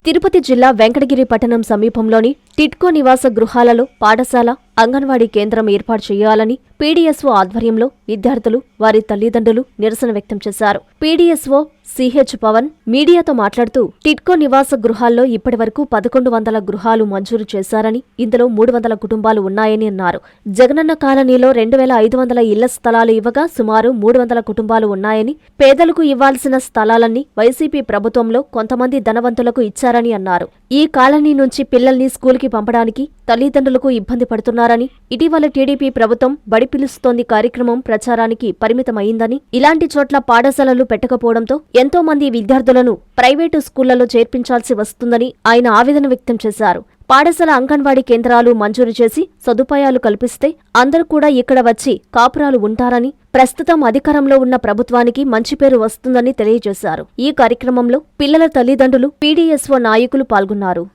తిరుపతి జిల్లా వెంకటగిరి పట్టణం సమీపంలోని టిడ్కో నివాస గృహాలలో పాఠశాల, అంగన్వాడీ కేంద్రం ఏర్పాటు చేయాలని పీడీఎస్ఓ ఆధ్వర్యంలో విద్యార్థులు, వారి తల్లిదండ్రులు నిరసన వ్యక్తం చేశారు. పీడీఎస్ఓ సిహెచ్ పవన్ మీడియాతో మాట్లాడుతూ టిడ్కో నివాస గృహాల్లో ఇప్పటివరకు 1100 గృహాలు మంజూరు చేశారని, ఇందులో 300 కుటుంబాలు ఉన్నాయని అన్నారు. జగనన్న కాలనీలో 2500 ఇళ్ల స్థలాలు ఇవ్వగా సుమారు 300 కుటుంబాలు ఉన్నాయని, పేదలకు ఇవ్వాల్సిన స్థలాలన్నీ వైసీపీ ప్రభుత్వంలో కొంతమంది ధనవంతులకు ఇచ్చారని అన్నారు. ఈ కాలనీ నుంచి పిల్లల్ని స్కూల్కి పంపడానికి తల్లిదండ్రులకు ఇబ్బంది పడుతున్నారని, ఇటీవల టీడీపీ ప్రభుత్వం బడి పిలుస్తోంది కార్యక్రమం ప్రచారానికి పరిమితమైందని, ఇలాంటి చోట్ల పాఠశాలలు పెట్టకపోవడంతో ఎంతో మంది విద్యార్థులను ప్రైవేటు స్కూళ్లలో చేర్పించాల్సి వస్తుందని ఆయన ఆవేదన వ్యక్తం చేశారు. పాఠశాల, అంగన్వాడీ కేంద్రాలు మంజూరు చేసి సదుపాయాలు కల్పిస్తే అందరూ కూడా ఇక్కడ వచ్చి కాపురాలు ఉంటారని, ప్రస్తుతం అధికారంలో ఉన్న ప్రభుత్వానికి మంచి పేరు వస్తుందని తెలియజేశారు. ఈ కార్యక్రమంలో పిల్లల తల్లిదండ్రులు, పీడీఎస్ఓ నాయకులు పాల్గొన్నారు.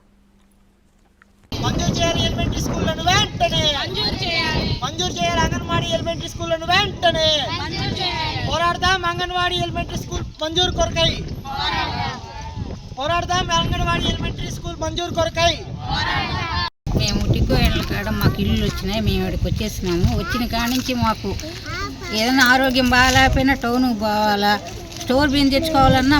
మేము టిడ్కో ఇళ్ళ కాడ మాకు ఇల్లు వచ్చినాయి. మేము ఇక్కడికి వచ్చేసినాము. వచ్చిన కాడ నుంచి మాకు ఏదైనా ఆరోగ్యం బాగాలేకపోయినా టౌన్కి పోవాలా, స్టోర్ బియ్యం తెచ్చుకోవాలన్నా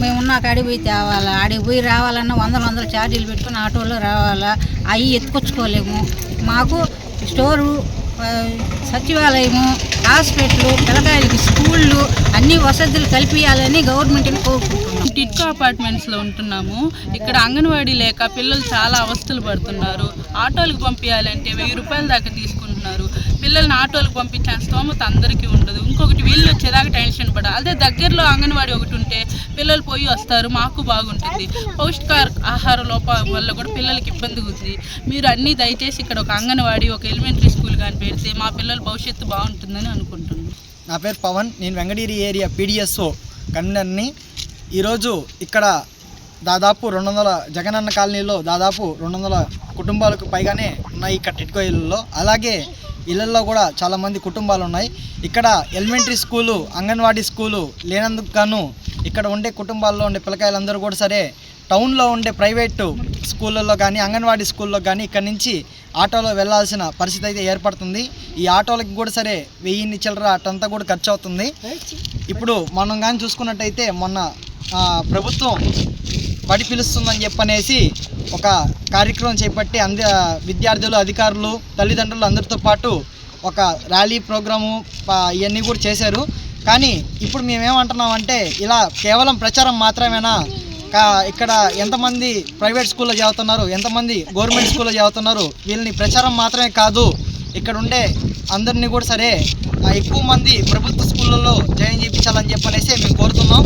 మేము ఉన్న కాడికి పోయి తేవాలా, ఆడికి పోయి రావాలన్నా వందల ఛార్జీలు పెట్టుకుని ఆటోలో రావాలా, అవి ఎత్తుకొచ్చుకోలేము. మాకు స్టోరు, సచివాలయము, హాస్పిటల్, పిల్లకాయలకి స్కూళ్ళు అన్ని వసతులు కల్పించాలని గవర్నమెంట్ని కోరుకుంటున్నాం. టిడ్కో అపార్ట్మెంట్స్లో ఉంటున్నాము. ఇక్కడ అంగన్వాడీ లేక పిల్లలు చాలా అవస్థలు పడుతున్నారు. ఆటోలకు పంపించాలంటే 1000 రూపాయల దాకా తీసుకుంటున్నారు. పిల్లల్ని ఆటోలకు పంపించే స్తోమత అందరికీ ఉండదు. ఇంకొకటి వీళ్ళు వచ్చేదాకా టెన్షన్ పడాలి. అదే దగ్గరలో అంగన్వాడీ ఒకటి ఉంటే పిల్లలు పోయి వస్తారు, మాకు బాగుంటుంది. పౌష్టికాహార లోపం వల్ల కూడా పిల్లలకి ఇబ్బంది ఉంది. మీరు అన్నీ దయచేసి ఇక్కడ ఒక అంగన్వాడీ, ఒక ఎలిమెంటరీ స్కూల్ కానీ పెడితే మా పిల్లల భవిష్యత్తు బాగుంటుందని అనుకుంటున్నాను. నా పేరు పవన్. నేను వెంకటగిరి ఏరియా పీడీఎస్ఓ కన్వీనర్ని. ఈరోజు ఇక్కడ దాదాపు 200 జగనన్న కాలనీలో దాదాపు 200 కుటుంబాలకు పైగానే ఉన్నాయి ఇక్కడ టిడ్కో ఇళ్ళల్లో. అలాగే ఇళ్ళల్లో కూడా చాలామంది కుటుంబాలు ఉన్నాయి. ఇక్కడ ఎలిమెంటరీ స్కూలు, అంగన్వాడీ స్కూలు లేనందుకు గాను ఇక్కడ ఉండే కుటుంబాల్లో ఉండే పిల్లకాయలందరూ కూడా సరే టౌన్లో ఉండే ప్రైవేటు స్కూళ్ళల్లో కానీ, అంగన్వాడీ స్కూల్లో కానీ ఇక్కడ నుంచి ఆటోలో వెళ్లాల్సిన పరిస్థితి అయితే ఏర్పడుతుంది. ఈ ఆటోలకి కూడా సరే 1000 చిల్లర అటంతా కూడా ఖర్చు అవుతుంది. ఇప్పుడు మనం కానీ చూసుకున్నట్టయితే మొన్న ప్రభుత్వం బడి పిలుస్తుందని చెప్పనేసి ఒక కార్యక్రమం చేపట్టి విద్యార్థులు, అధికారులు, తల్లిదండ్రులు అందరితో పాటు ఒక ర్యాలీ ప్రోగ్రాము ఇవన్నీ కూడా చేశారు. కానీ ఇప్పుడు మేమేమంటున్నామంటే ఇలా కేవలం ప్రచారం మాత్రమేనా? ఇక్కడ ఎంతమంది ప్రైవేట్ స్కూల్లో చదువుతున్నారు, ఎంతమంది గవర్నమెంట్ స్కూల్లో చదువుతున్నారు, వీళ్ళని ప్రచారం మాత్రమే కాదు, ఇక్కడ ఉండే అందరినీ కూడా సరే ఎక్కువ మంది ప్రభుత్వ స్కూళ్ళల్లో జాయిన్ చేయించాలని చెప్పనేసి మేము కోరుతున్నాం.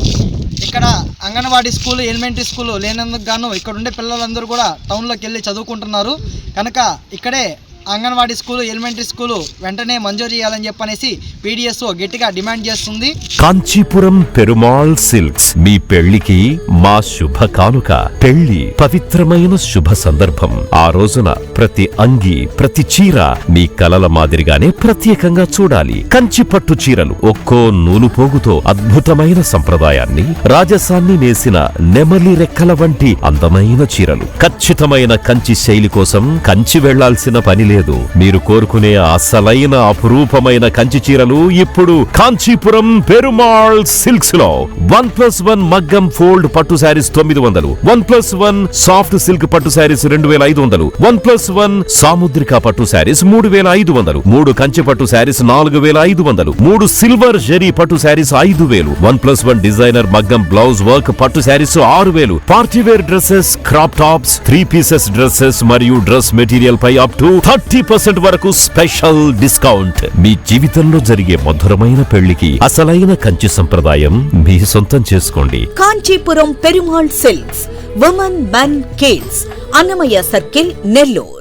ఇక్కడ అంగన్వాడీ స్కూలు, ఎలిమెంటరీ స్కూలు లేనందుకు గాను ఇక్కడ ఉండే పిల్లలందరూ కూడా టౌన్లోకి వెళ్ళి చదువుకుంటున్నారు. కనుక ఇక్కడే అంగన్వాడీ స్కూలు, ఎలిమెంటరీ స్కూలు వెంటనే మంజూరు చేయాలని చెప్పనేసి పీడీఎస్ఓ గట్టిగా డిమాండ్ చేస్తుంది. కాంచీపురం పెరుమాళ్ సిల్క్స్ మీ పెళ్లికి మా శుభ కానుక. పెళ్లి పవిత్రమైన శుభ సందర్భం. ఆ రోజున ప్రతి అంగి, ప్రతి చీర మీ కలల మాదిరిగానే ప్రత్యేకంగా చూడాలి. కంచి పట్టు చీరలు ఒక్కో నూలు పోగుతో అద్భుతమైన సంప్రదాయాన్ని, రాజసాన్ని నేసిన నెమలి రెక్కల వంటి అందమైన చీరలు. ఖచ్చితమైన కంచి శైలి కోసం కంచి వెళ్లాల్సిన పని లేదు. మీరు కోరుకునే అసలైన అపురూపమైన కంచి చీరలు ఇప్పుడు కాంచీపురం పెరుమాళ్ సిల్క్స్ లో 1+1 మగ్గం ఫోల్డ్ పట్టు శారీస్ 900, 1+1 సాఫ్ట్ సిల్క్ పట్టు శారీస్ 2500, 1+1 సాముద్రిక పట్టు శారీస్ 3500, 3 కంచి పట్టు శారీస్ 4500, 3 సిల్వర్ జరీ పట్టు శారీస్ 5000, 1+1 డిజైనర్ మగ్గం బ్లౌజ్ వర్క్ పట్టు saris 6000, party wear dresses, crop tops, 3 pieces dresses మరియు డ్రెస్ మెటీరియల్ పై అప్ టు 30% వరకు స్పెషల్ డిస్కౌంట్. మీ జీవితంలో జరిగే మధురమైన పెళ్లికి అసలైన కంచి సంప్రదాయం మీ సొంతం చేసుకోండి. Kanchipuram Perumal silks, women, men, kids, Annamayya circle, Nellore.